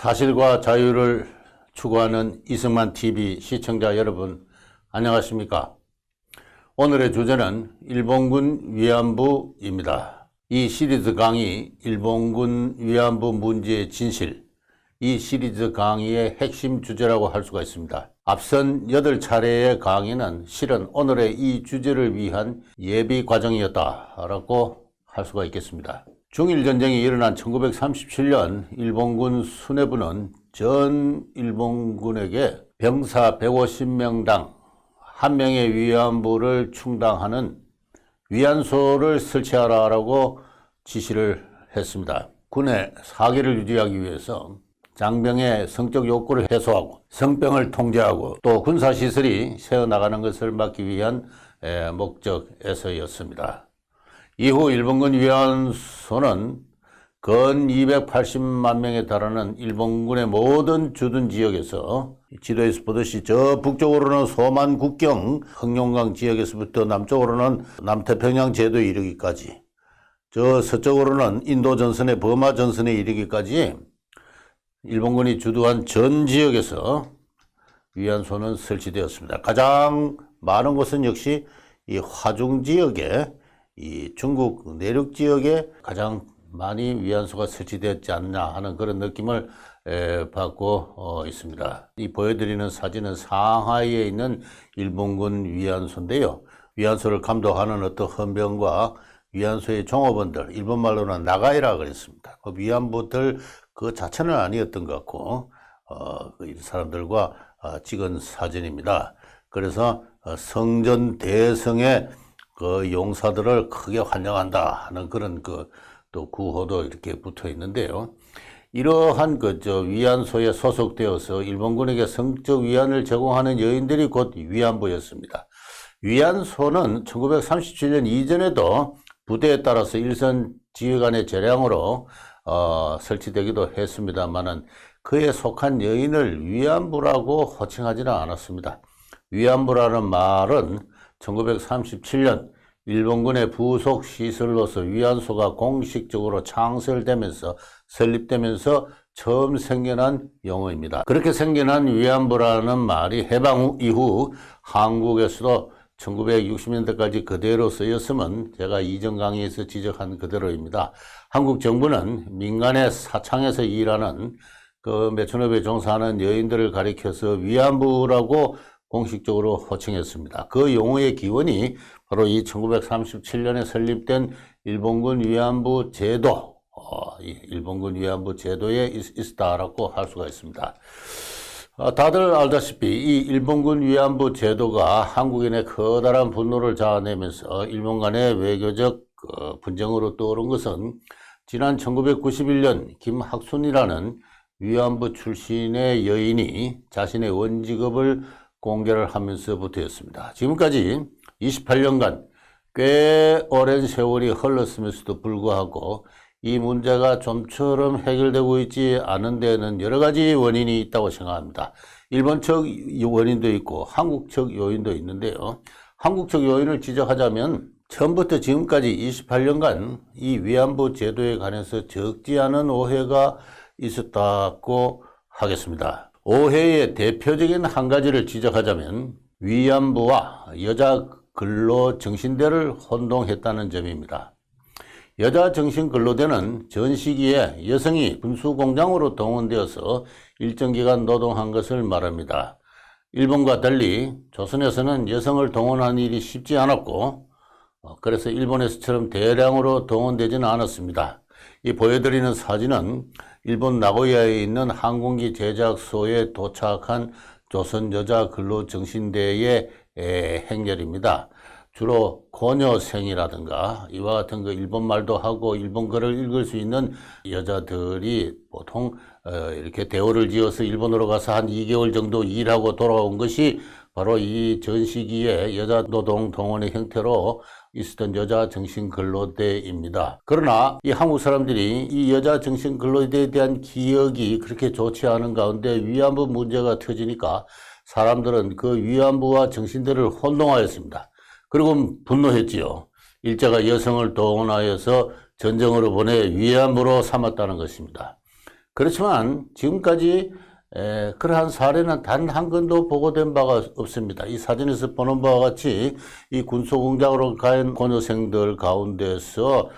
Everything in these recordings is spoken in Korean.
사실과 자유를 추구하는 이승만 TV 시청자 여러분, 안녕하십니까? 오늘의 주제는 일본군 위안부입니다. 이 시리즈 강의 일본군 위안부 문제의 진실, 이 시리즈 강의의 핵심 주제라고 할 수가 있습니다. 앞선 8차례의 강의는 실은 오늘의 이 주제를 위한 예비 과정이었다라고 할 수가 있겠습니다. 중일전쟁이 일어난 1937년 일본군 수뇌부는 전 일본군에게 병사 150명당 1명의 위안부를 충당하는 위안소를 설치하라고 지시를 했습니다. 군의 사기를 유지하기 위해서 장병의 성적 욕구를 해소하고 성병을 통제하고 또 군사시설이 새어나가는 것을 막기 위한 목적에서였습니다. 이후 일본군 위안소는 건 280만 명에 달하는 일본군의 모든 주둔 지역에서 지도에서 보듯이 저 북쪽으로는 소만 국경 흑룡강 지역에서부터 남쪽으로는 남태평양 제도에 이르기까지, 저 서쪽으로는 인도 전선의 버마 전선에 이르기까지 일본군이 주도한 전 지역에서 위안소는 설치되었습니다. 가장 많은 곳은 역시 이 화중 지역에, 이 중국 내륙 지역에 가장 많이 위안소가 설치되었지 않나 하는 그런 느낌을 받고 있습니다. 이 보여드리는 사진은 상하이에 있는 일본군 위안소인데요. 위안소를 감독하는 어떤 헌병과 위안소의 종업원들, 일본말로는 나가이라 그랬습니다. 그 위안부들 그 자체는 아니었던 것 같고 이 사람들과 찍은 사진입니다. 그래서 성전 대성의 그 용사들을 크게 환영한다 하는 그런 또 구호도 이렇게 붙어 있는데요. 이러한 위안소에 소속되어서 일본군에게 성적 위안을 제공하는 여인들이 곧 위안부였습니다. 위안소는 1937년 이전에도 부대에 따라서 일선 지휘관의 재량으로 설치되기도 했습니다만은 그에 속한 여인을 위안부라고 호칭하지는 않았습니다. 위안부라는 말은 1937년 일본군의 부속 시설로서 위안소가 공식적으로 창설되면서 설립되면서 처음 생겨난 용어입니다. 그렇게 생겨난 위안부라는 말이 해방 이후 한국에서도 1960년대까지 그대로 쓰였으면 제가 이전 강의에서 지적한 그대로입니다. 한국 정부는 민간의 사창에서 일하는 몇천업에 종사하는 여인들을 가리켜서 위안부라고 공식적으로 호칭했습니다. 그 용어의 기원이 바로 이 1937년에 설립된 일본군 위안부 제도, 일본군 위안부 제도에 있었다라고 할 수가 있습니다. 다들 알다시피 이 일본군 위안부 제도가 한국인의 커다란 분노를 자아내면서 일본 간의 외교적 분쟁으로 떠오른 것은 지난 1991년 김학순이라는 위안부 출신의 여인이 자신의 원직업을 공개를 하면서부터였습니다. 지금까지 28년간 꽤 오랜 세월이 흘렀음에도 불구하고 이 문제가 좀처럼 해결되고 있지 않은 데에는 여러 가지 원인이 있다고 생각합니다. 일본 측 원인도 있고 한국 측 요인도 있는데요. 한국 측 요인을 지적하자면 처음부터 지금까지 28년간 이 위안부 제도에 관해서 적지 않은 오해가 있었다고 하겠습니다. 오해의 대표적인 한 가지를 지적하자면 위안부와 여자 근로정신대를 혼동했다는 점입니다. 여자 정신근로대는 전 시기에 여성이 군수공장으로 동원되어서 일정 기간 노동한 것을 말합니다. 일본과 달리 조선에서는 여성을 동원하는 일이 쉽지 않았고 그래서 일본에서처럼 대량으로 동원되지는 않았습니다. 이 보여드리는 사진은 일본 나고야에 있는 항공기 제작소에 도착한 조선 여자 근로정신대의 행렬입니다. 주로 고녀생이라든가 이와 같은 일본말도 하고 일본글을 읽을 수 있는 여자들이 보통 이렇게 대우를 지어서 일본으로 가서 한 2개월 정도 일하고 돌아온 것이 바로 이 전 시기에 여자 노동 동원의 형태로 있었던 여자 정신근로대입니다. 그러나 이 한국 사람들이 이 여자 정신근로대에 대한 기억이 그렇게 좋지 않은 가운데 위안부 문제가 터지니까 사람들은 그 위안부와 정신대를 혼동하였습니다. 그리고 분노했지요. 일제가 여성을 동원하여서 전쟁으로 보내 위안부로 삼았다는 것입니다. 그렇지만 지금까지 그러한 사례는 단 한 건도 보고된 바가 없습니다. 이 사진에서 보는 바와 같이 이 군소공장으로 간 고녀생들 가운데서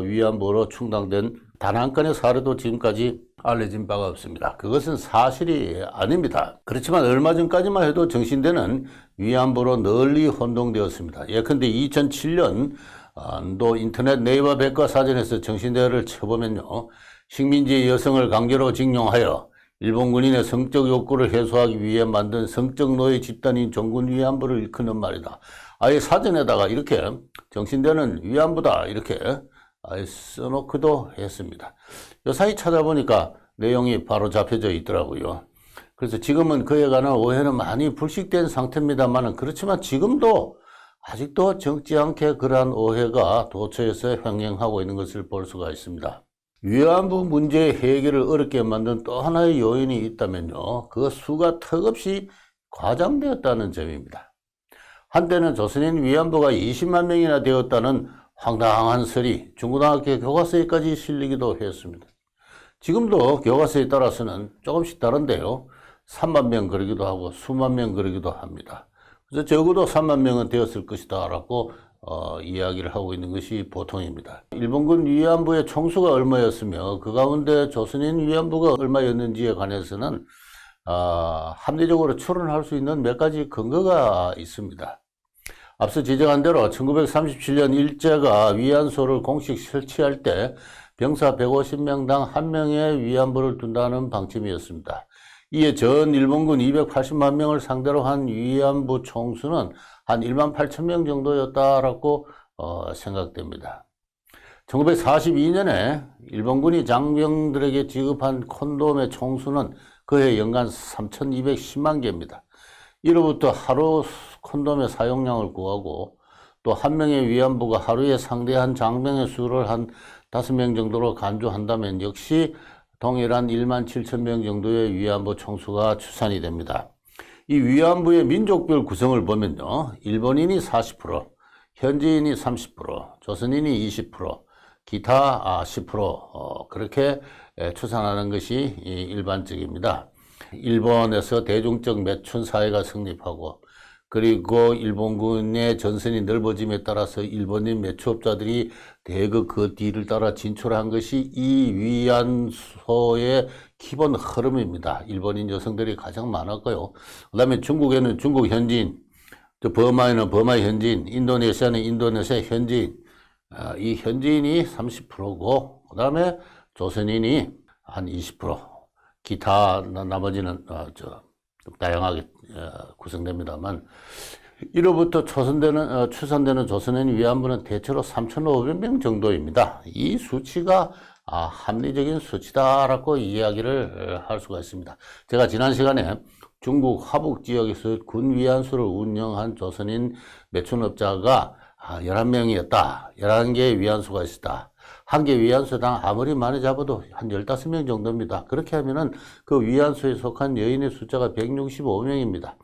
위안부로 충당된 단 한 건의 사례도 지금까지 알려진 바가 없습니다. 그것은 사실이 아닙니다. 그렇지만 얼마 전까지만 해도 정신대는 위안부로 널리 혼동되었습니다. 예컨대 2007년도 인터넷 네이버 백과사전에서 정신대를 쳐보면요, 식민지 여성을 강제로 징용하여 일본 군인의 성적 욕구를 해소하기 위해 만든 성적 노예 집단인 종군 위안부를 일컫는 말이다. 아예 사전에다가 이렇게 정신대는 위안부다 이렇게 아예 써놓기도 했습니다. 요사이 찾아보니까 내용이 바로 잡혀져 있더라고요. 그래서 지금은 그에 관한 오해는 많이 불식된 상태입니다만, 그렇지만 지금도 아직도 적지 않게 그러한 오해가 도처에서 횡행하고 있는 것을 볼 수가 있습니다. 위안부 문제 해결을 어렵게 만든 또 하나의 요인이 있다면요, 그 수가 턱없이 과장되었다는 점입니다. 한때는 조선인 위안부가 20만 명이나 되었다는 황당한 설이 중고등학교 교과서에까지 실리기도 했습니다. 지금도 교과서에 따라서는 조금씩 다른데요, 3만 명 그러기도 하고 수만 명 그러기도 합니다. 그래서 적어도 3만 명은 되었을 것이다 라고 이야기를 하고 있는 것이 보통입니다. 일본군 위안부의 총수가 얼마였으며 그 가운데 조선인 위안부가 얼마였는지에 관해서는 합리적으로 추론할 수 있는 몇 가지 근거가 있습니다. 앞서 지적한 대로 1937년 일제가 위안소를 공식 설치할 때 병사 150명당 1명의 위안부를 둔다는 방침이었습니다. 이에 전 일본군 280만 명을 상대로 한 위안부 총수는 한 1만 8천 명 정도였다라고 생각됩니다. 1942년에 일본군이 장병들에게 지급한 콘돔의 총수는 그해 연간 3,210만 개입니다. 이로부터 하루 콘돔의 사용량을 구하고 또 한 명의 위안부가 하루에 상대한 장병의 수를 한 5명 정도로 간주한다면 역시 동일한 1만 7천 명 정도의 위안부 총수가 추산이 됩니다. 이 위안부의 민족별 구성을 보면요, 일본인이 40%, 현지인이 30%, 조선인이 20%, 기타 10% 그렇게 추산하는 것이 일반적입니다. 일본에서 대중적 매춘 사회가 성립하고, 그리고 일본군의 전선이 넓어짐에 따라서 일본인 매추업자들이 대거 그 뒤를 따라 진출한 것이 이 위안소의 기본 흐름입니다. 일본인 여성들이 가장 많았고요. 그 다음에 중국에는 중국 현지인, 버마에는 버마 현지인, 인도네시아는 인도네시아 현지인, 이 현지인이 30%고, 그 다음에 조선인이 한 20%, 기타 나머지는 다양하게 구성됩니다만, 이로부터 추산되는 조선인 위안부는 대체로 3,500명 정도입니다. 이 수치가 합리적인 수치다라고 이야기를 할 수가 있습니다. 제가 지난 시간에 중국 화북 지역에서 군 위안소를 운영한 조선인 매춘업자가 11명이었다. 11개의 위안소가 있었다. 한 개 위안소당 아무리 많이 잡아도 한 15명 정도입니다. 그렇게 하면은 그 위안소에 속한 여인의 숫자가 165명입니다.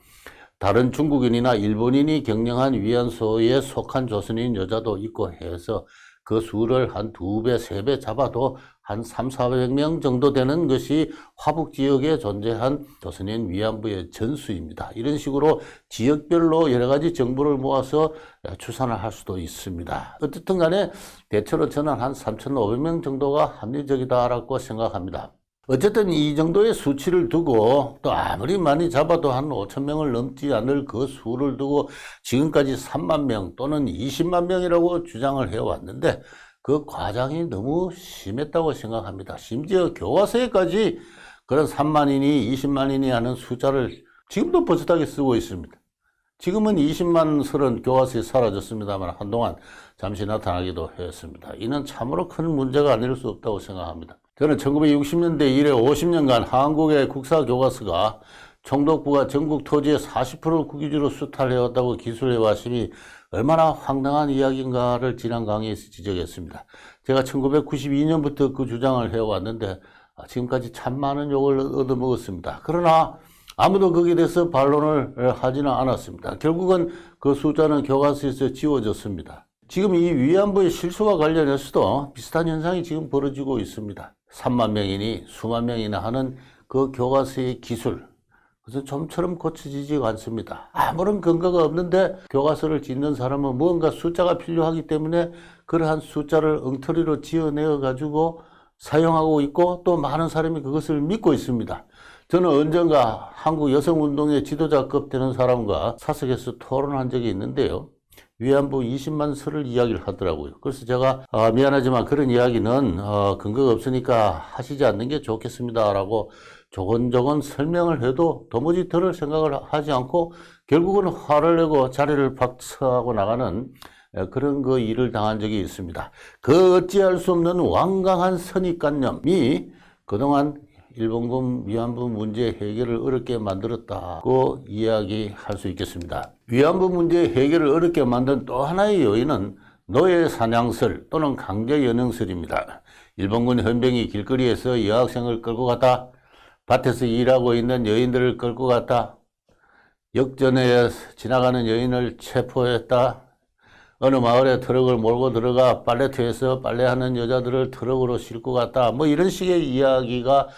다른 중국인이나 일본인이 경영한 위안소에 속한 조선인 여자도 있고 해서 그 수를 한 2배, 3배 잡아도 한 300~400명 정도 되는 것이 화북 지역에 존재한 조선인 위안부의 전수입니다. 이런 식으로 지역별로 여러 가지 정보를 모아서 추산을 할 수도 있습니다. 어쨌든 간에 대체로 저는 한 3,500명 정도가 합리적이다라고 생각합니다. 어쨌든 이 정도의 수치를 두고 또 아무리 많이 잡아도 한 5,000명을 넘지 않을 그 수를 두고 지금까지 3만 명 또는 20만 명이라고 주장을 해왔는데 그 과장이 너무 심했다고 생각합니다. 심지어 교과서에까지 그런 3만이니 20만이니 하는 숫자를 지금도 버젓하게 쓰고 있습니다. 지금은 20만 설은 교과서에 사라졌습니다만 한동안 잠시 나타나기도 했습니다. 이는 참으로 큰 문제가 아닐 수 없다고 생각합니다. 저는 1960년대 이래 50년간 한국의 국사 교과서가 총독부가 전국 토지의 40%를 국유지로 수탈해왔다고 기술해왔으니 얼마나 황당한 이야기인가를 지난 강의에서 지적했습니다. 제가 1992년부터 그 주장을 해왔는데 지금까지 참 많은 욕을 얻어먹었습니다. 그러나 아무도 거기에 대해서 반론을 하지는 않았습니다. 결국은 그 숫자는 교과서에서 지워졌습니다. 지금 이 위안부의 실수와 관련해서도 비슷한 현상이 지금 벌어지고 있습니다. 3만 명이니 수만 명이나 하는 그 교과서의 기술, 그래서 좀처럼 고쳐지지가 않습니다. 아무런 근거가 없는데 교과서를 짓는 사람은 무언가 숫자가 필요하기 때문에 그러한 숫자를 엉터리로 지어내어 가지고 사용하고 있고, 또 많은 사람이 그것을 믿고 있습니다. 저는 언젠가 한국 여성운동의 지도자급 되는 사람과 사석에서 토론한 적이 있는데요. 위안부 20만 설을 이야기를 하더라고요. 그래서 제가 미안하지만 그런 이야기는 근거가 없으니까 하시지 않는 게 좋겠습니다 라고 조곤조곤 설명을 해도 도무지 들을 생각을 하지 않고 결국은 화를 내고 자리를 박차하고 나가는 그런 그 일을 당한 적이 있습니다. 그 어찌할 수 없는 완강한 선입관념이 그동안 일본군 위안부 문제 해결을 어렵게 만들었다고 이야기할 수 있겠습니다. 위안부 문제 해결을 어렵게 만든 또 하나의 요인은 노예 사냥설 또는 강제 연행설입니다. 일본군 헌병이 길거리에서 여학생을 끌고 갔다, 밭에서 일하고 있는 여인들을 끌고 갔다, 역전에 지나가는 여인을 체포했다, 어느 마을에 트럭을 몰고 들어가 빨래터에서 빨래하는 여자들을 트럭으로 싣고 갔다, 뭐 이런 식의 이야기가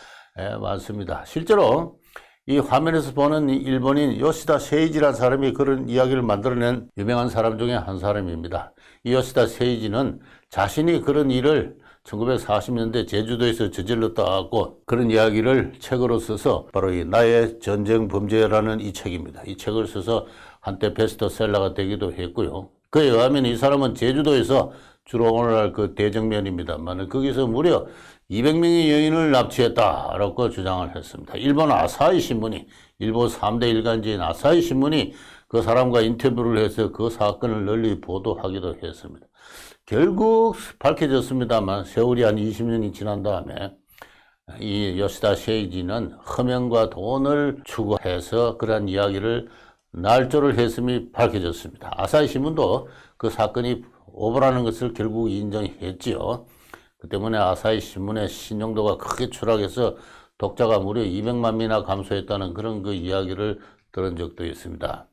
많습니다. 실제로 이 화면에서 보는 일본인 요시다 세이지라는 사람이 그런 이야기를 만들어낸 유명한 사람 중에 한 사람입니다. 이 요시다 세이지는 자신이 그런 일을 1940년대 제주도에서 저질렀다고 그런 이야기를 책으로 써서 바로 이 나의 전쟁 범죄라는 이 책입니다. 이 책을 써서 한때 베스트셀러가 되기도 했고요. 그에 의하면 이 사람은 제주도에서 주로 오늘날 그 대정면입니다만 거기서 무려 200명의 여인을 납치했다라고 주장을 했습니다. 일본 아사히 신문이, 일본 3대 일간지인 아사히 신문이 그 사람과 인터뷰를 해서 그 사건을 널리 보도하기도 했습니다. 결국 밝혀졌습니다만 세월이 한 20년이 지난 다음에 이 요시다 세이지는 허명과 돈을 추구해서 그러한 이야기를 날조를 했음이 밝혀졌습니다. 아사히 신문도 그 사건이 오보라는 것을 결국 인정했지요. 그 때문에 아사히 신문의 신용도가 크게 추락해서 독자가 무려 200만 명이나 감소했다는 그런 그 이야기를 들은 적도 있습니다.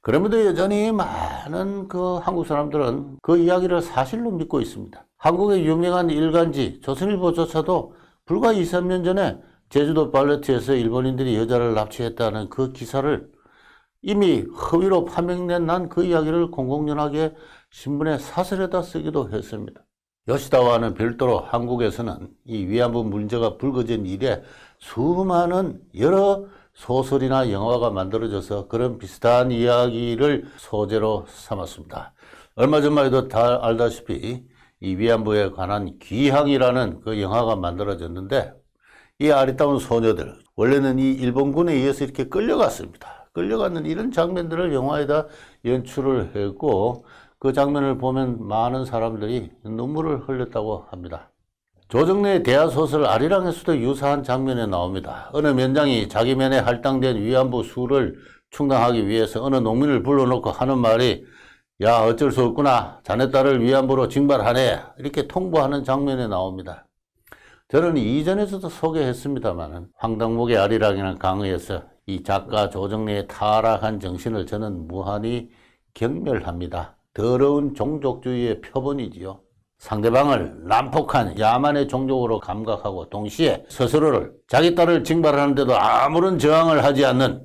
그럼에도 여전히 많은 그 한국 사람들은 그 이야기를 사실로 믿고 있습니다. 한국의 유명한 일간지 조선일보조차도 불과 2, 3년 전에 제주도 발레트에서 일본인들이 여자를 납치했다는 그 기사를 이미 허위로 파명된 난 그 이야기를 공공연하게 신문에 사설에다 쓰기도 했습니다. 요시다와는 별도로 한국에서는 이 위안부 문제가 불거진 이래 수많은 여러 소설이나 영화가 만들어져서 그런 비슷한 이야기를 소재로 삼았습니다. 얼마 전만 해도 다 알다시피 이 위안부에 관한 귀향이라는 그 영화가 만들어졌는데, 이 아리따운 소녀들 원래는 이 일본군에 의해서 이렇게 끌려갔습니다. 끌려가는 이런 장면들을 영화에다 연출을 했고 그 장면을 보면 많은 사람들이 눈물을 흘렸다고 합니다. 조정래의 대하소설 아리랑에서도 유사한 장면에 나옵니다. 어느 면장이 자기 면에 할당된 위안부 수를 충당하기 위해서 어느 농민을 불러놓고 하는 말이 야 어쩔 수 없구나 자네 딸을 위안부로 징발하네 이렇게 통보하는 장면에 나옵니다. 저는 이전에서도 소개했습니다만 황당목의 아리랑이라는 강의에서 이 작가 조정래의 타락한 정신을 저는 무한히 경멸합니다. 더러운 종족주의의 표본이지요. 상대방을 난폭한 야만의 종족으로 감각하고 동시에 스스로를 자기 딸을 징발하는데도 아무런 저항을 하지 않는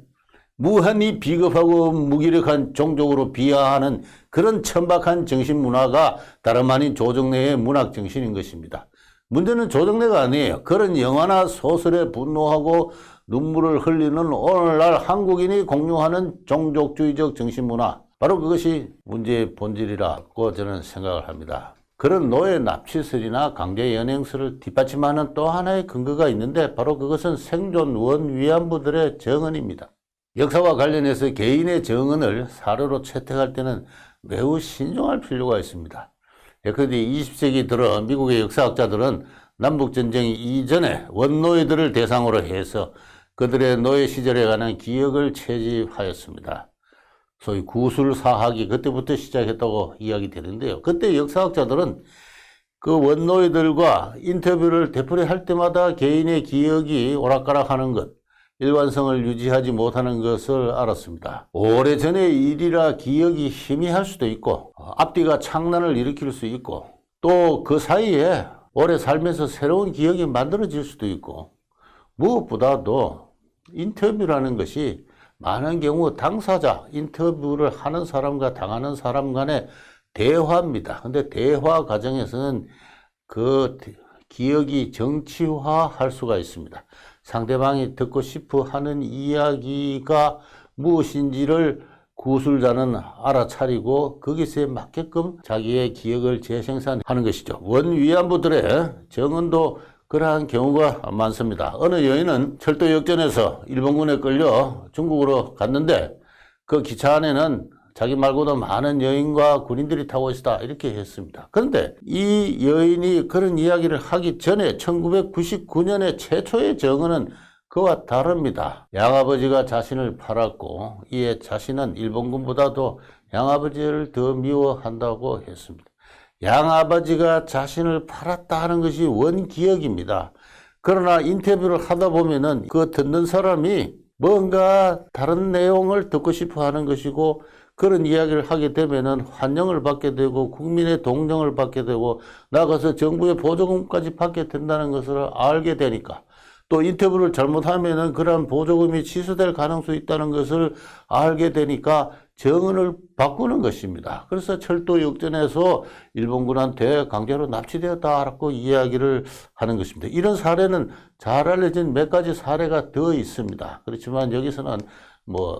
무한히 비겁하고 무기력한 종족으로 비하하는 그런 천박한 정신문화가 다름 아닌 조정래의 문학정신인 것입니다. 문제는 조정래가 아니에요. 그런 영화나 소설에 분노하고 눈물을 흘리는 오늘날 한국인이 공유하는 종족주의적 정신문화, 바로 그것이 문제의 본질이라고 저는 생각을 합니다. 그런 노예 납치설이나 강제 연행설을 뒷받침하는 또 하나의 근거가 있는데 바로 그것은 생존 원 위안부들의 정언입니다. 역사와 관련해서 개인의 정언을 사료로 채택할 때는 매우 신중할 필요가 있습니다. 그런데 20세기 들어 미국의 역사학자들은 남북전쟁 이전에 원노예들을 대상으로 해서 그들의 노예 시절에 관한 기억을 채집하였습니다. 소위 구술사학이 그때부터 시작했다고 이야기되는데요. 그때 역사학자들은 그 원노예들과 인터뷰를 되풀이할 때마다 개인의 기억이 오락가락하는 것, 일관성을 유지하지 못하는 것을 알았습니다. 오래전의 일이라 기억이 희미할 수도 있고 앞뒤가 착란을 일으킬 수 있고 또 그 사이에 오래 살면서 새로운 기억이 만들어질 수도 있고, 무엇보다도 인터뷰라는 것이 많은 경우 당사자, 인터뷰를 하는 사람과 당하는 사람 간의 대화입니다. 근데 대화 과정에서는 그 기억이 정치화할 수가 있습니다. 상대방이 듣고 싶어 하는 이야기가 무엇인지를 구술자는 알아차리고 거기서 맞게끔 자기의 기억을 재생산하는 것이죠. 원위안부들의 정언도 그러한 경우가 많습니다. 어느 여인은 철도 역전에서 일본군에 끌려 중국으로 갔는데 그 기차 안에는 자기 말고도 많은 여인과 군인들이 타고 있었다 이렇게 했습니다. 그런데 이 여인이 그런 이야기를 하기 전에 1999년에 최초의 정언은 그와 다릅니다. 양아버지가 자신을 팔았고 이에 자신은 일본군보다도 양아버지를 더 미워한다고 했습니다. 양아버지가 자신을 팔았다 는 것이 원기억입니다. 그러나 인터뷰를 하다 보면은 그 듣는 사람이 뭔가 다른 내용을 듣고 싶어 하는 것이고, 그런 이야기를 하게 되면은 환영을 받게 되고 국민의 동정을 받게 되고 나가서 정부의 보조금까지 받게 된다는 것을 알게 되니까, 또 인터뷰를 잘못하면은 그러한 보조금이 취소될 가능성이 있다는 것을 알게 되니까 정언을 바꾸는 것입니다. 그래서 철도 역전에서 일본군한테 강제로 납치되었다라고 이야기를 하는 것입니다. 이런 사례는 잘 알려진 몇 가지 사례가 더 있습니다. 그렇지만 여기서는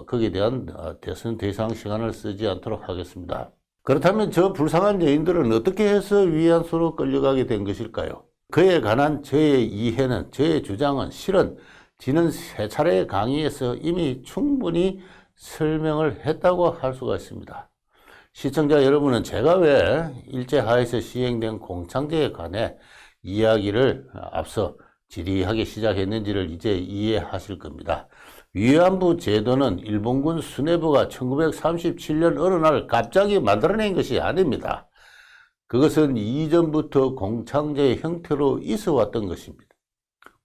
거기에 대한 대선 더 이상 시간을 쓰지 않도록 하겠습니다. 그렇다면 저 불쌍한 여인들은 어떻게 해서 위안소로 끌려가게 된 것일까요? 그에 관한 저의 이해는, 저의 주장은 실은 지난 3차례의 강의에서 이미 충분히 설명을 했다고 할 수가 있습니다. 시청자 여러분은 제가 왜 일제하에서 시행된 공창제에 관해 이야기를 앞서 지리하게 시작했는지를 이제 이해하실 겁니다. 위안부 제도는 일본군 수뇌부가 1937년 어느 날 갑자기 만들어낸 것이 아닙니다. 그것은 이전부터 공창제의 형태로 있어 왔던 것입니다.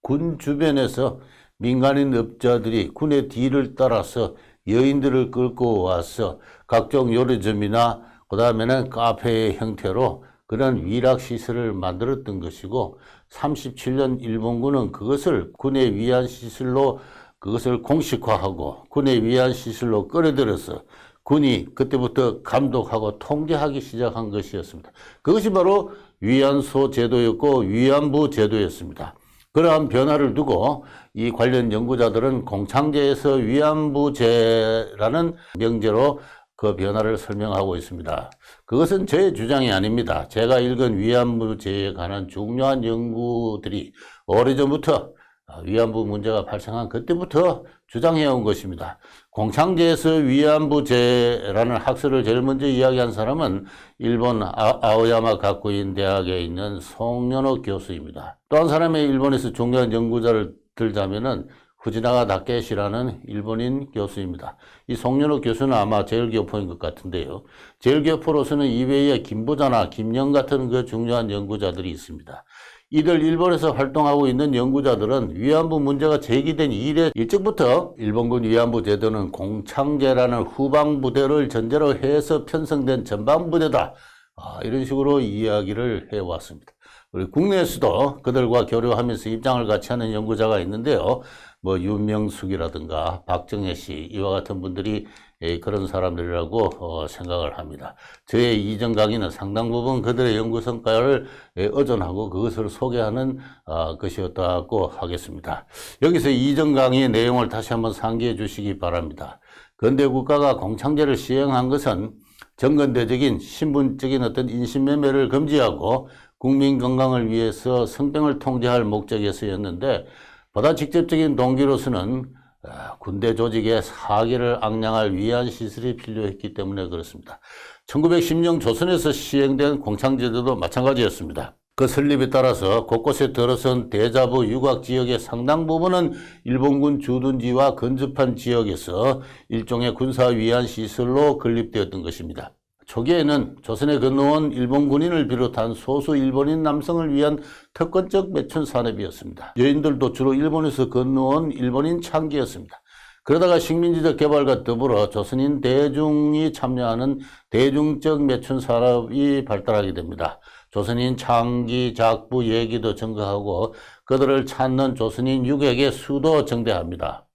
군 주변에서 민간인 업자들이 군의 뒤를 따라서 여인들을 끌고 와서 각종 요리점이나 그 다음에는 카페의 형태로 그런 위락시설을 만들었던 것이고, 37년 일본군은 그것을 군의 위안시설로 그것을 공식화하고 군의 위안시설로 끌어들여서 군이 그때부터 감독하고 통제하기 시작한 것이었습니다. 그것이 바로 위안소 제도였고 위안부 제도였습니다. 그러한 변화를 두고 이 관련 연구자들은 공창제에서 위안부제라는 명제로 그 변화를 설명하고 있습니다. 그것은 제 주장이 아닙니다. 제가 읽은 위안부제에 관한 중요한 연구들이 오래전부터 위안부 문제가 발생한 그때부터 주장해온 것입니다. 공창제에서 위안부제라는 학설을 제일 먼저 이야기한 사람은 일본 아오야마 가쿠인 대학에 있는 송년호 교수입니다. 또 한 사람의 일본에서 중요한 연구자를 들자면은 후지나가 다케시라는 일본인 교수입니다. 이 송년호 교수는 아마 제일교포인 것 같은데요. 제일교포로서는 이외에 김부자나 김영 같은 그 중요한 연구자들이 있습니다. 이들 일본에서 활동하고 있는 연구자들은 위안부 문제가 제기된 이래 일찍부터 일본군 위안부 제도는 공창제라는 후방부대를 전제로 해서 편성된 전방부대다, 이런 식으로 이야기를 해왔습니다. 우리 국내에서도 그들과 교류하면서 입장을 같이 하는 연구자가 있는데요. 윤명숙이라든가 박정혜 씨 이와 같은 분들이 그런 사람들이라고 생각을 합니다. 저의 이전 강의는 상당 부분 그들의 연구 성과를 의존하고 그것을 소개하는 것이었다고 하겠습니다. 여기서 이전 강의의 내용을 다시 한번 상기해 주시기 바랍니다. 근대 국가가 공창제를 시행한 것은 정근대적인 신분적인 어떤 인신매매를 금지하고 국민 건강을 위해서 성병을 통제할 목적에서였는데, 보다 직접적인 동기로서는 군대 조직의 사기를 악량할 위안시설이 필요했기 때문에 그렇습니다. 1910년 조선에서 시행된 공창제도도 마찬가지였습니다. 그 설립에 따라서 곳곳에 들어선 대자부 유곽지역의 상당 부분은 일본군 주둔지와 근접한 지역에서 일종의 군사위안시설로 건립되었던 것입니다. 초기에는 조선에 건너온 일본 군인을 비롯한 소수 일본인 남성을 위한 특권적 매춘 산업이었습니다. 여인들도 주로 일본에서 건너온 일본인 창기였습니다. 그러다가 식민지적 개발과 더불어 조선인 대중이 참여하는 대중적 매춘 산업이 발달하게 됩니다. 조선인 창기, 작부, 예기도 증가하고 그들을 찾는 조선인 유객의 수도 증대합니다.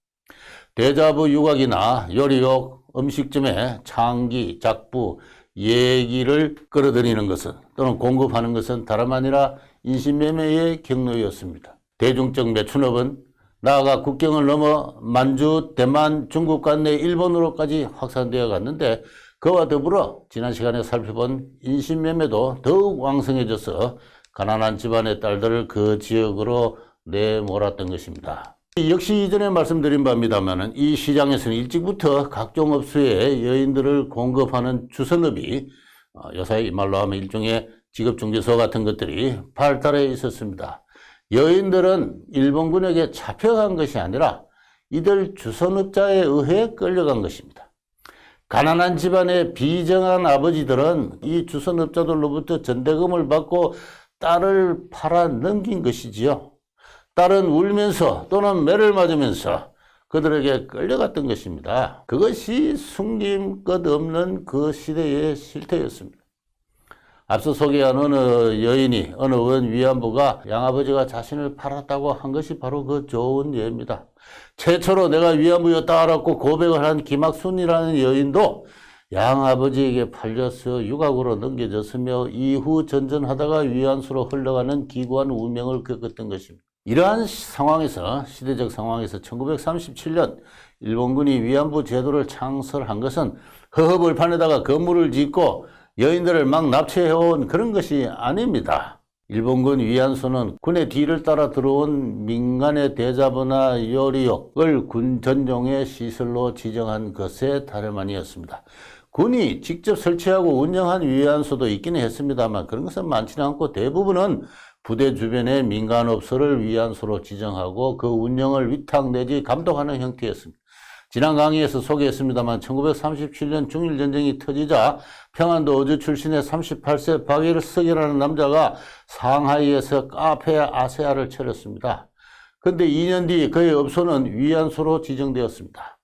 대자부 유곽이나 요리역 음식점에 창기, 작부, 예기를 끌어들이는 것은 또는 공급하는 것은 다름 아니라 인신매매의 경로였습니다. 대중적 매춘업은 나아가 국경을 넘어 만주, 대만, 중국 관내 일본으로까지 확산되어 갔는데 그와 더불어 지난 시간에 살펴본 인신매매도 더욱 왕성해져서 가난한 집안의 딸들을 그 지역으로 내몰았던 것입니다. 역시 이전에 말씀드린 바입니다만 이 시장에서는 일찍부터 각종 업소에 여인들을 공급하는 주선업이 요사이 말로 하면 일종의 직업중개소 같은 것들이 발달해 있었습니다. 여인들은 일본군에게 잡혀간 것이 아니라 이들 주선업자에 의해 끌려간 것입니다. 가난한 집안의 비정한 아버지들은 이 주선업자들로부터 전대금을 받고 딸을 팔아 넘긴 것이지요. 딸은 울면서 또는 매를 맞으면서 그들에게 끌려갔던 것입니다. 그것이 숨김 것 없는 그 시대의 실태였습니다. 앞서 소개한 어느 여인이 어느 원 위안부가 양아버지가 자신을 팔았다고 한 것이 바로 그 좋은 예입니다. 최초로 내가 위안부였다라고 고백을 한 김학순이라는 여인도 양아버지에게 팔려서 유각으로 넘겨졌으며 이후 전전하다가 위안수로 흘러가는 기구한 운명을 겪었던 것입니다. 이러한 상황에서 시대적 상황에서 1937년 일본군이 위안부 제도를 창설한 것은 허허벌판에다가 건물을 짓고 여인들을 막 납치해온 그런 것이 아닙니다. 일본군 위안소는 군의 뒤를 따라 들어온 민간의 대자보나 요리역을 군 전용의 시설로 지정한 것에 다름 아니었습니다. 군이 직접 설치하고 운영한 위안소도 있기는 했습니다만 그런 것은 많지는 않고 대부분은 부대 주변의 민간업소를 위안소로 지정하고 그 운영을 위탁 내지 감독하는 형태였습니다. 지난 강의에서 소개했습니다만 1937년 중일전쟁이 터지자 평안도 어주 출신의 38세 박일석이라는 남자가 상하이에서 카페 아세아를 차렸습니다. 그런데 2년 뒤 그의 업소는 위안소로 지정되었습니다.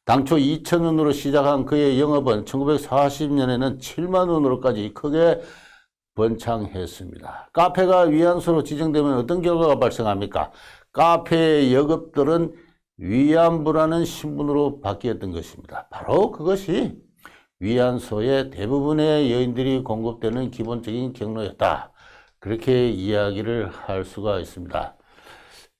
당초 2,000원으로 시작한 그의 영업은 1940년에는 7만 원으로까지 크게 번창했습니다. 카페가 위안소로 지정되면 어떤 결과가 발생합니까? 카페의 역업들은 위안부라는 신분으로 바뀌었던 것입니다. 바로 그것이 위안소의 대부분의 여인들이 공급되는 기본적인 경로였다. 그렇게 이야기를 할 수가 있습니다.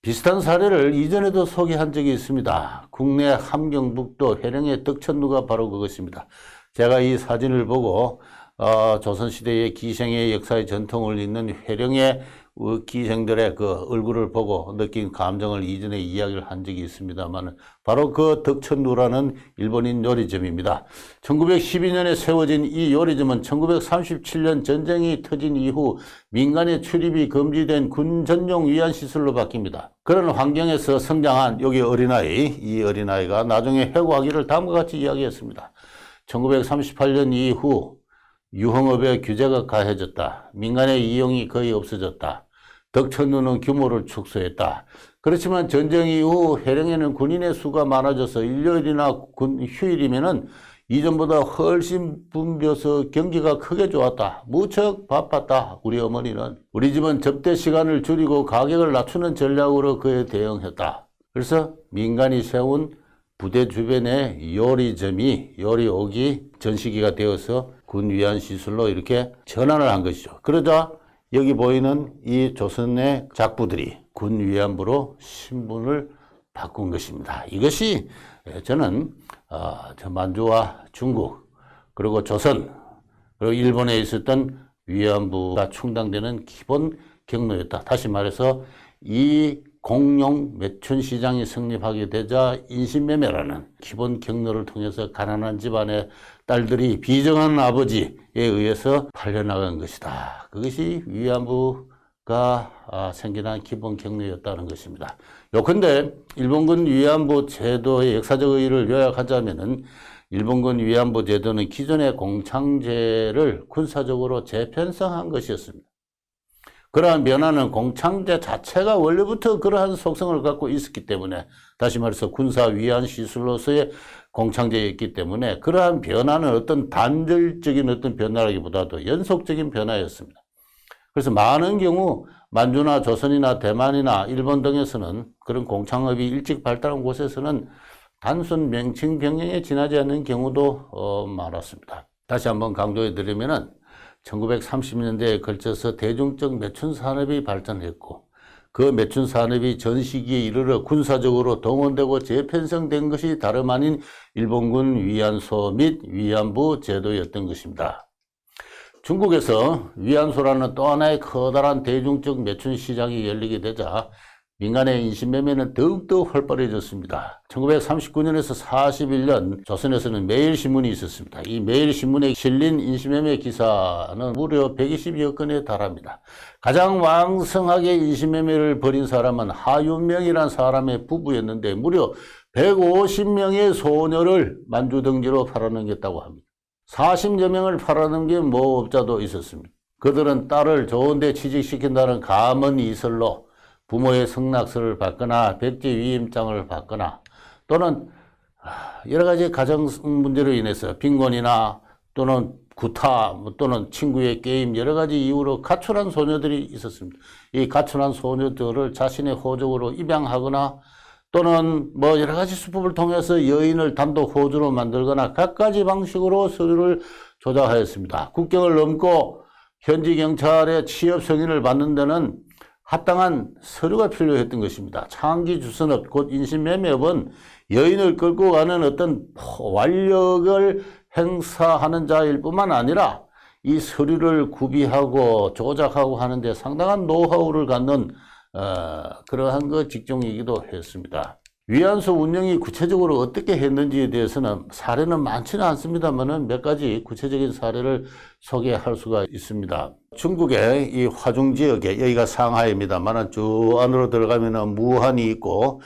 비슷한 사례를 이전에도 소개한 적이 있습니다. 국내 함경북도 해령의 덕천루가 바로 그것입니다. 제가 이 사진을 보고 조선시대의 기생의 역사의 전통을 잇는 해령의 기생들의 그 얼굴을 보고 느낀 감정을 이전에 이야기를 한 적이 있습니다만 바로 그 덕천루라는 일본인 요리점입니다. 1912년에 세워진 이 요리점은 1937년 전쟁이 터진 이후 민간의 출입이 금지된 군 전용 위안시설로 바뀝니다. 그런 환경에서 성장한 여기 어린아이, 이 어린아이가 나중에 해고하기를 다음과 같이 이야기했습니다. 1938년 이후 유흥업의 규제가 가해졌다. 민간의 이용이 거의 없어졌다. 덕천루는 규모를 축소했다. 그렇지만 전쟁 이후 해령에는 군인의 수가 많아져서 일요일이나 군 휴일이면은 이전보다 훨씬 붐벼서 경기가 크게 좋았다. 무척 바빴다. 우리 어머니는. 우리 집은 접대 시간을 줄이고 가격을 낮추는 전략으로 그에 대응했다. 그래서 민간이 세운 부대 주변의 요리점이 요리옥이 전시기가 되어서 군 위안 시설로 이렇게 전환을 한 것이죠. 그러자 여기 보이는 이 조선의 작부들이 군 위안부로 신분을 바꾼 것입니다. 이것이 저는 만주와 중국 그리고 조선 그리고 일본에 있었던 위안부가 충당되는 기본 경로였다. 다시 말해서 이 공용 매춘 시장이 성립하게 되자 인신매매라는 기본 경로를 통해서 가난한 집안의 딸들이 비정한 아버지에 의해서 팔려나간 것이다. 그것이 위안부가 생겨난 기본 경로였다는 것입니다. 요컨대 일본군 위안부 제도의 역사적 의의를 요약하자면은 일본군 위안부 제도는 기존의 공창제를 군사적으로 재편성한 것이었습니다. 그러한 변화는 공창제 자체가 원래부터 그러한 속성을 갖고 있었기 때문에 다시 말해서 군사 위안 시설로서의 공창제였기 때문에 그러한 변화는 어떤 단절적인 어떤 변화라기보다도 연속적인 변화였습니다. 그래서 많은 경우 만주나 조선이나 대만이나 일본 등에서는 그런 공창업이 일찍 발달한 곳에서는 단순 명칭 변경에 지나지 않는 경우도 많았습니다. 다시 한번 강조해 드리면은 1930년대에 걸쳐서 대중적 매춘 산업이 발전했고 그 매춘 산업이 전 시기에 이르러 군사적으로 동원되고 재편성된 것이 다름 아닌 일본군 위안소 및 위안부 제도였던 것입니다. 중국에서 위안소라는 또 하나의 커다란 대중적 매춘 시장이 열리게 되자 민간의 인신매매는 더욱더 활발해졌습니다. 1939년에서 41년 조선에서는 매일신문이 있었습니다. 이 매일신문에 실린 인신매매 기사는 무려 120여 건에 달합니다. 가장 왕성하게 인신매매를 벌인 사람은 하윤명이라는 사람의 부부였는데 무려 150명의 소녀를 만주등지로 팔아넘겼다고 합니다. 40여 명을 팔아넘긴 모업자도 있었습니다. 그들은 딸을 좋은 데 취직시킨다는 감언 이설로 부모의 성낙서를 받거나 백지 위임장을 받거나 또는 여러 가지 가정 문제로 인해서 빈곤이나 또는 구타 또는 친구의 게임 여러 가지 이유로 가출한 소녀들이 있었습니다. 이 가출한 소녀들을 자신의 호적으로 입양하거나 또는 뭐 여러 가지 수법을 통해서 여인을 단독 호주로 만들거나 갖가지 방식으로 서류를 조작하였습니다. 국경을 넘고 현지 경찰의 취업 승인을 받는 데는 합당한 서류가 필요했던 것입니다. 창기 주선업, 곧 인신매매업은 여인을 끌고 가는 어떤 완력을 행사하는 자일 뿐만 아니라 이 서류를 구비하고 조작하고 하는데 상당한 노하우를 갖는 그러한 그 직종이기도 했습니다. 위안소 운영이 구체적으로 어떻게 했는지에 대해서는 사례는 많지는 않습니다만은 몇 가지 구체적인 사례를 소개할 수가 있습니다. 중국의 이 화중 지역에 여기가 상하이입니다만은 쭉 안으로 들어가면은 무한이 있고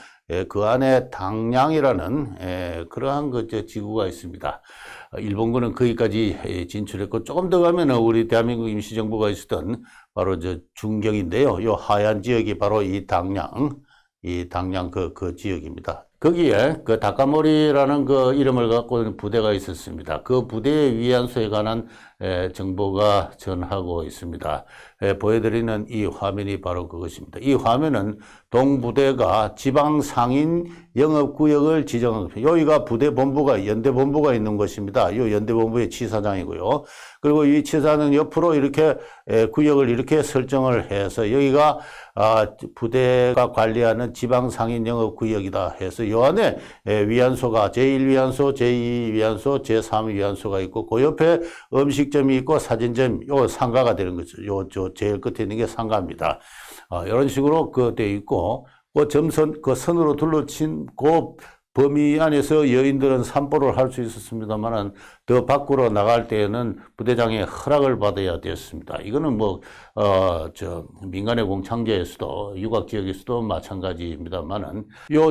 그 안에 당량이라는 그러한 그 지구가 있습니다. 일본군은 거기까지 진출했고 조금 더 가면은 우리 대한민국 임시정부가 있었던 바로 중경인데요. 요 하얀 지역이 바로 이 당량 그 지역입니다. 거기에 그 다카모리라는 그 이름을 갖고 있는 부대가 있었습니다. 그 부대의 위안소에 관한 정보가 전하고 있습니다. 보여드리는 이 화면이 바로 그것입니다. 이 화면은 동부대가 지방 상인 영업구역을 지정합니다. 여기가 부대 본부가 연대 본부가 있는 곳입니다. 이 연대 본부의 치사장이고요. 그리고 이 치사장 옆으로 이렇게 구역을 이렇게 설정을 해서 여기가 부대가 관리하는 지방 상인 영업구역이다 해서 요 안에 위안소가 제1위안소, 제2위안소, 제3위안소가 있고 그 옆에 음식점이 있고 사진점, 요 상가가 되는 거죠. 요 제일 끝에 있는 게 상가입니다. 이런 식으로 그 돼 있고 그 점선 그 선으로 둘러친 그 범위 안에서 여인들은 산보를 할 수 있었습니다만은 더 밖으로 나갈 때에는 부대장의 허락을 받아야 되었습니다. 이거는 민간의 공창제에서도 육아기역에서도 마찬가지입니다만은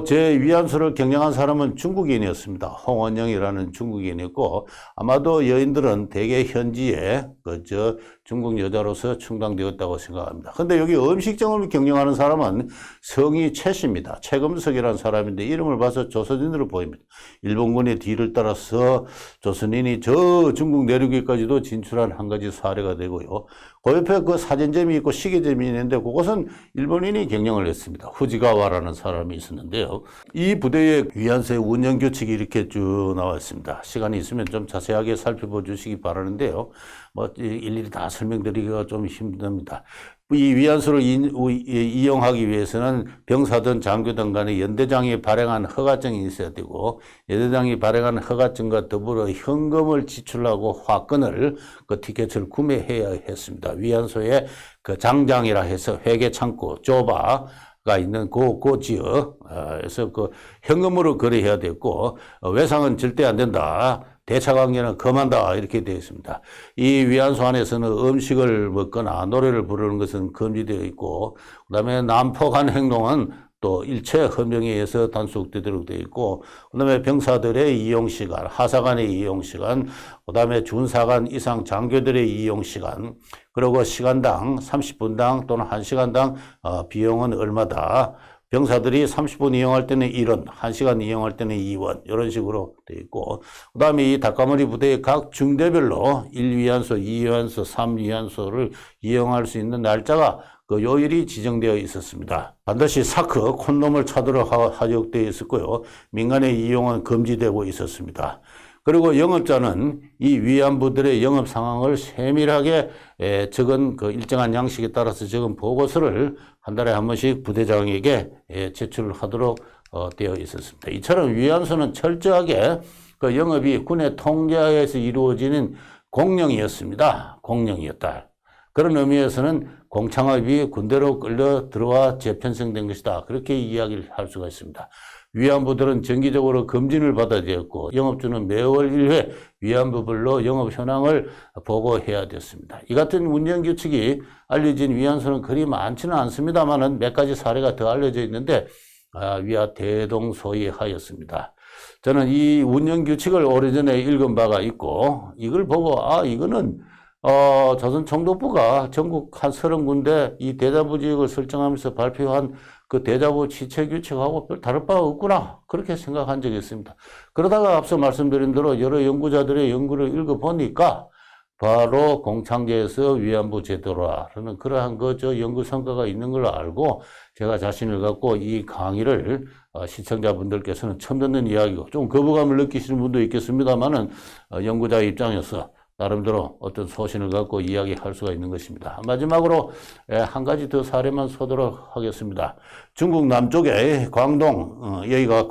제 위안소를 경영한 사람은 중국인이었습니다. 홍원영이라는 중국인이었고 아마도 여인들은 대개 현지에 중국 여자로서 충당되었다고 생각합니다. 근데 여기 음식점을 경영하는 사람은 성이 최씨입니다. 최금석이라는 사람인데 이름을 봐서 조선인으로 보입니다. 일본군의 뒤를 따라서 조선인이 저 중국 내륙에까지도 진출한 한 가지 사례가 되고요. 그 옆에 그 사진점이 있고 시계점이 있는데 그것은 일본인이 경영을 했습니다. 후지가와라는 사람이 있었는데요. 이 부대의 위안소의 운영 규칙이 이렇게 쭉 나와 있습니다. 시간이 있으면 좀 자세하게 살펴봐 주시기 바라는데요. 일일이 다 설명드리기가 좀 힘듭니다. 이 위안소를 이용하기 위해서는 병사든 장교든 간에 연대장이 발행한 허가증이 있어야 되고 연대장이 발행한 허가증과 더불어 현금을 지출하고 화권을 그 티켓을 구매해야 했습니다. 위안소의 그 장장이라 해서 회계창고 조바가 있는 그 지역에서 그 현금으로 거래해야 됐고 외상은 절대 안 된다. 대차관계는 금한다 이렇게 되어 있습니다. 이 위안소 안에서는 음식을 먹거나 노래를 부르는 것은 금지되어 있고 그 다음에 난폭한 행동은 또 일체 헌병에 의해서 단속되도록 되어 있고 그 다음에 병사들의 이용시간, 하사관의 이용시간, 그 다음에 준사관 이상 장교들의 이용시간 그리고 시간당 30분당 또는 1시간당 비용은 얼마다 병사들이 30분 이용할 때는 1원, 1시간 이용할 때는 2원 이런 식으로 되어 있고, 그 다음에 이 닭가머리 부대의 각 중대별로 1위안소, 2위안소, 3위안소를 이용할 수 있는 날짜가 그 요일이 지정되어 있었습니다. 반드시 사크, 콘돔을 차도록 하역되어 있었고요. 민간의 이용은 금지되고 있었습니다. 그리고 영업자는 이 위안부들의 영업 상황을 세밀하게 적은 그 일정한 양식에 따라서 적은 보고서를 한 달에 한 번씩 부대장에게 제출하도록 되어 있었습니다. 이처럼 위안소는 철저하게 그 영업이 군의 통제하에서 이루어지는 공령이었습니다. 공령이었다. 그런 의미에서는 공창업이 군대로 끌려 들어와 재편성된 것이다. 그렇게 이야기를 할 수가 있습니다. 위안부들은 정기적으로 검진을 받아야 되었고, 영업주는 매월 1회 위안부별로 영업 현황을 보고해야 되었습니다. 이 같은 운영규칙이 알려진 위안소는 그리 많지는 않습니다만은 몇 가지 사례가 더 알려져 있는데, 위아 대동소이하였습니다. 저는 이 운영규칙을 오래전에 읽은 바가 있고, 이걸 보고, 이거는 조선 총독부가 전국 한 30군데 이 대자부 지역을 설정하면서 발표한 그 대자부 지체 규칙하고 별 다를 바가 없구나, 그렇게 생각한 적이 있습니다. 그러다가 앞서 말씀드린 대로 여러 연구자들의 연구를 읽어보니까 바로 공창제에서 위안부 제도라는 그러한 연구 성과가 있는 걸 알고 제가 자신을 갖고 이 강의를 시청자분들께서는 처음 듣는 이야기고 좀 거부감을 느끼시는 분도 있겠습니다만은 연구자의 입장에서 나름대로 어떤 소신을 갖고 이야기할 수가 있는 것입니다. 마지막으로 한 가지 더 사례만 소도록 하겠습니다. 중국 남쪽에 광동, 여기가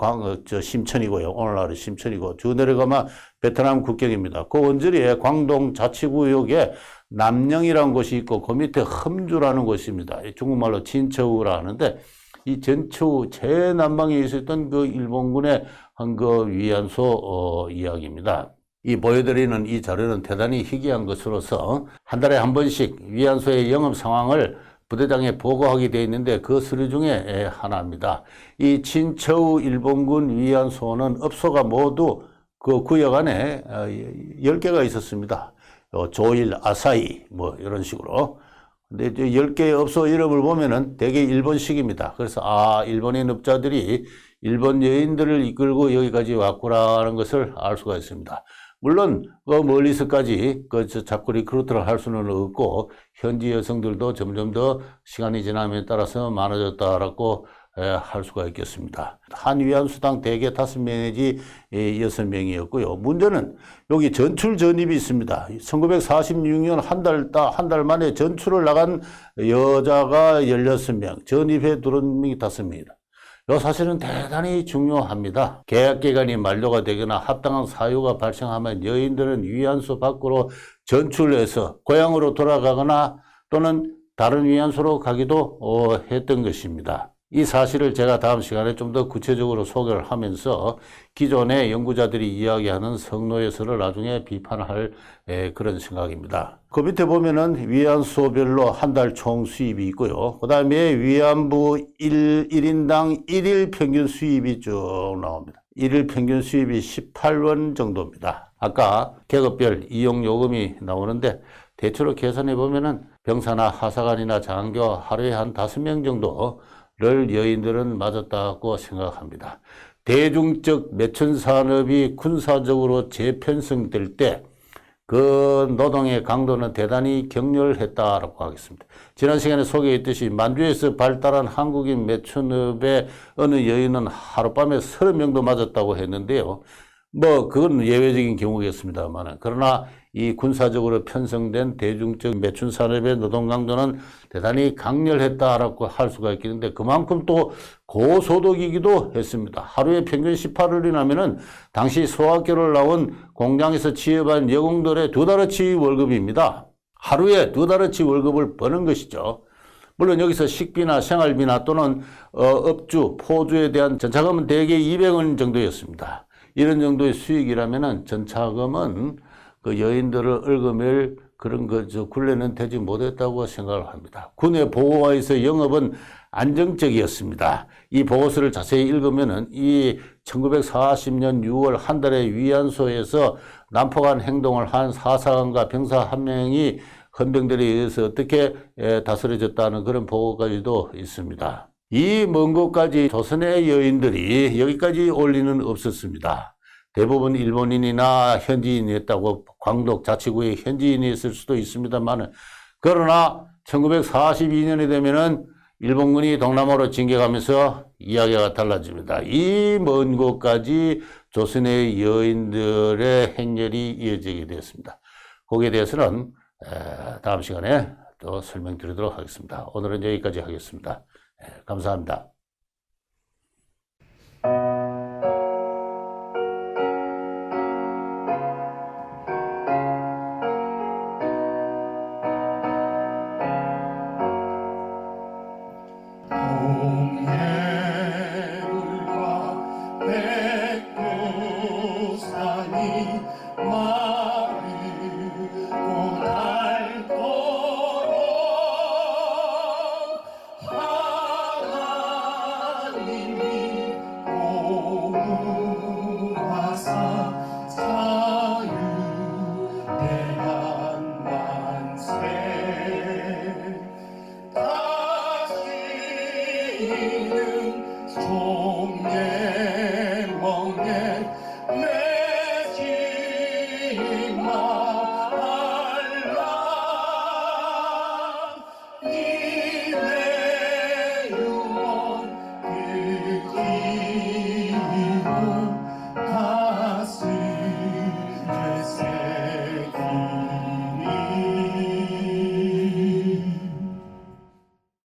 심천이고요. 오늘날의 심천이고, 저 내려가면 베트남 국경입니다. 그 언저리에 광동 자치구역에 남령이라는 곳이 있고, 그 밑에 험주라는 곳입니다. 중국말로 진처우라 하는데, 이 진처우 제남방에 있었던 그 일본군의 한 그 위안소 이야기입니다. 이 보여드리는 이 자료는 대단히 희귀한 것으로서 한 달에 한 번씩 위안소의 영업 상황을 부대장에 보고하게 되어 있는데 그 서류 중에 하나입니다. 이 진처우 일본군 위안소는 업소가 모두 그 구역 안에 10개가 있었습니다. 조일, 아사히 뭐 이런 식으로. 근데 10개의 업소 이름을 보면은 대개 일본식입니다. 그래서 일본인 업자들이 일본 여인들을 이끌고 여기까지 왔구나라는 것을 알 수가 있습니다. 물론 멀리서까지 자꾸 리크루트를 할 수는 없고 현지 여성들도 점점 더 시간이 지남에 따라서 많아졌다라고 할 수가 있겠습니다. 한 위안수당 대개 5명 내지 6명이었고요. 문제는 여기 전출 전입이 있습니다. 1946년 한 달 만에 전출을 나간 여자가 16명, 전입해 들어온 명이 5명이다. 이 사실은 대단히 중요합니다. 계약 기간이 만료가 되거나 합당한 사유가 발생하면 여인들은 위안소 밖으로 전출해서 고향으로 돌아가거나 또는 다른 위안소로 가기도 했던 것입니다. 이 사실을 제가 다음 시간에 좀 더 구체적으로 소개를 하면서 기존의 연구자들이 이야기하는 성노예설을 나중에 비판할 그런 생각입니다. 그 밑에 보면은 위안소별로 한 달 총 수입이 있고요. 그 다음에 위안부 1인당 1일 평균 수입이 쭉 나옵니다. 1일 평균 수입이 18원 정도입니다. 아까 계급별 이용요금이 나오는데 대체로 계산해 보면은 병사나 하사관이나 장교 하루에 한 5명 정도를 여인들은 맞았다고 생각합니다. 대중적 매춘산업이 군사적으로 재편성될 때 그 노동의 강도는 대단히 격렬했다라고 하겠습니다. 지난 시간에 소개했듯이 만주에서 발달한 한국인 매춘업의 어느 여인은 하룻밤에 30명도 맞았다고 했는데요. 그건 예외적인 경우겠습니다만, 그러나 이 군사적으로 편성된 대중적 매춘 산업의 노동 강도는 대단히 강렬했다라고 할 수가 있겠는데, 그만큼 또 고소득이기도 했습니다. 하루에 평균 18일이라면은 당시 소학교를 나온 공장에서 취업한 여공들의 2달어치 월급입니다. 하루에 2달어치 월급을 버는 것이죠. 물론 여기서 식비나 생활비나 또는 업주, 포주에 대한 전차금은 대개 200원 정도였습니다. 이런 정도의 수익이라면은 전차금은 그 여인들을 얽어맬 그런 굴레는 되지 못했다고 생각을 합니다. 군의 보고와에서 영업은 안정적이었습니다. 이 보고서를 자세히 읽으면은 이 1940년 6월 한 달에 위안소에서 난폭한 행동을 한 사사관과 병사 1명이 헌병들에 의해서 어떻게 다스려졌다는 그런 보고까지도 있습니다. 이 먼 곳까지 조선의 여인들이 여기까지 올 리는 없었습니다. 대부분 일본인이나 현지인이었다고 광독 자치구의 현지인이었을 수도 있습니다만, 그러나 1942년이 되면은 일본군이 동남아로 진격하면서 이야기가 달라집니다. 이 먼 곳까지 조선의 여인들의 행렬이 이어지게 되었습니다. 거기에 대해서는 다음 시간에 또 설명드리도록 하겠습니다. 오늘은 여기까지 하겠습니다. 감사합니다.